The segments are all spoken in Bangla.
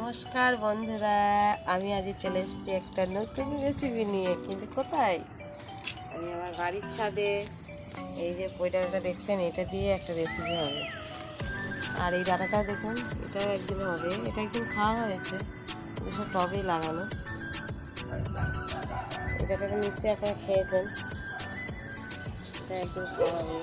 নমস্কার বন্ধুরা, আমি আজ চলে এসেছি একটা নতুন রেসিপি নিয়ে। কিন্তু কোথায়? আমি আমার বাড়ির ছাদে। এই যে পয়টাটা দেখছেন, এটা দিয়ে একটা রেসিপি হবে। আর এই ডাটাটা দেখুন, এটাও একদিন হবে। এটা একদিন খাওয়া হয়েছে, এসব টবেই লাগানো। এই ডাটাটা নিশ্চয়ই আপনারা খেয়েছেন, এটা একদিন খাওয়া হবে।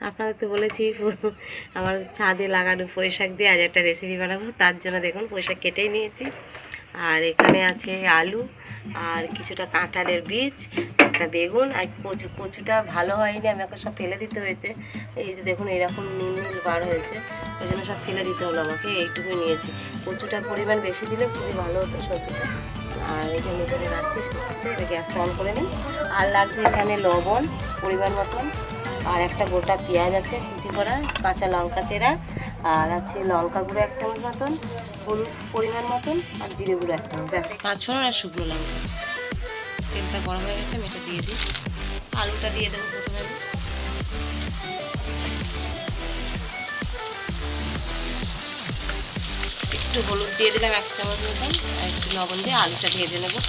আপনাদের তো বলেছি আমার ছাদে লাগানো পুঁই শাক দিয়ে আজ একটা রেসিপি বানাবো। তার জন্য দেখুন পুঁই শাক কেটেই নিয়েছি। আর এখানে আছে আলু আর কিছুটা কাঁঠালের বীজ, একটা বেগুন আর কচুটা ভালো হয়নি, আমাকে সব ফেলে দিতে হয়েছে। এই দেখুন এরকম নীল নীল বার হয়েছে, ওই জন্য সব ফেলে দিতে হলো আমাকে। এইটুকুই নিয়েছি। কচুটার পরিমাণ বেশি দিলে খুবই ভালো হতো সবজিটা। আর এই যে আমি এখানে রাখছি সবজিটা, এটা গ্যাসটা অন করে নিই। আর লাগছে এখানে লবণ পরিমাণ মতন, আর একটা গোটা পেঁয়াজ আছে কুচি করা, কাঁচা লঙ্কা চেরা, আর আছে লঙ্কা গুঁড়ো 1 চামচ মতন, হলুদ পরিমাণ মতন, আর জিরে গুঁড়ো 1 চামচ, ব্যাস 5 ফোড়ন আর শুকনো লঙ্কা। তেলটা গরম হয়ে গেছে, আমি এটা দিয়ে দিই। আলুটা দিয়ে দেবো প্রথমে। একটু হলুদ দিয়ে দিলাম 1 চামচ মতন, আর একটু লবণ দিয়ে আলুটা ভেজে নেবো।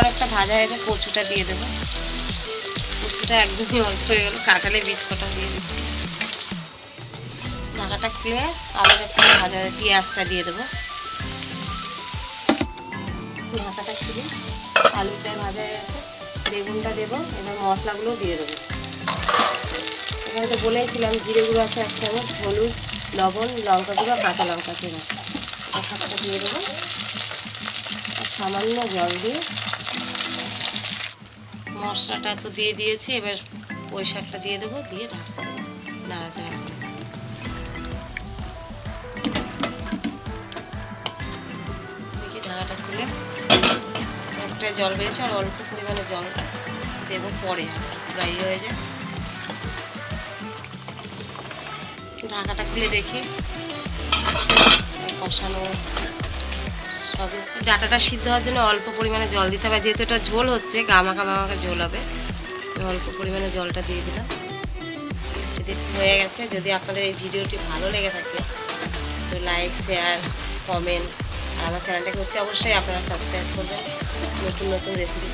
অনেকটা ভাজা হয়েছে, কচুটা দিয়ে দেবো। কচুটা একদমই অল্প হয়ে গেল, কাঁঠালে বীজ কটা দিয়ে দিচ্ছি। ঢাকাটা খুলে আলুটা খুলে ভাজা, পেঁয়াজটা দিয়ে দেবো। ঢাকাটা খুলে আলুটা ভাজা হয়ে গেছে, বেগুনটা দেবো। এবার মশলাগুলোও দিয়ে দেবো। এখানে তো বলেছিলাম জিরে গুঁড়ো আছে 1 চামচ, হলুদ, লবণ, লঙ্কা গুঁড়ো, কাঁচা লঙ্কা চেরা। মশলাটা দিয়ে দেবো আর সামান্য জল দিয়ে। মশলাটা তো দিয়ে দিয়েছি, এবার পুঁই শাকটা দিয়ে দেবো, দিয়ে ঢাকা দেবো, নাড়াচাড়া করে। দেখি ঢাকাটা খুলে একটা জল বেড়েছে, আর অল্প পরিমাণে জলটা দেবো পরে, প্রায় হয়ে যায়। ঢাকাটা খুলে দেখি কষানো সবই। ডাটাটা সিদ্ধ হওয়ার জন্য অল্প পরিমাণে জল দিতে হবে, যেহেতু এটা ঝোল হচ্ছে, গামাখা ঝোল হবে। অল্প পরিমাণে জলটা দিয়ে দিলাম। যদি হয়ে গেছে, যদি আপনাদের এই ভিডিওটি ভালো লেগে থাকে তো লাইক, শেয়ার, কমেন্ট, আর আমার চ্যানেলটাকে অবশ্যই আপনারা সাবস্ক্রাইব করবেন নতুন নতুন রেসিপি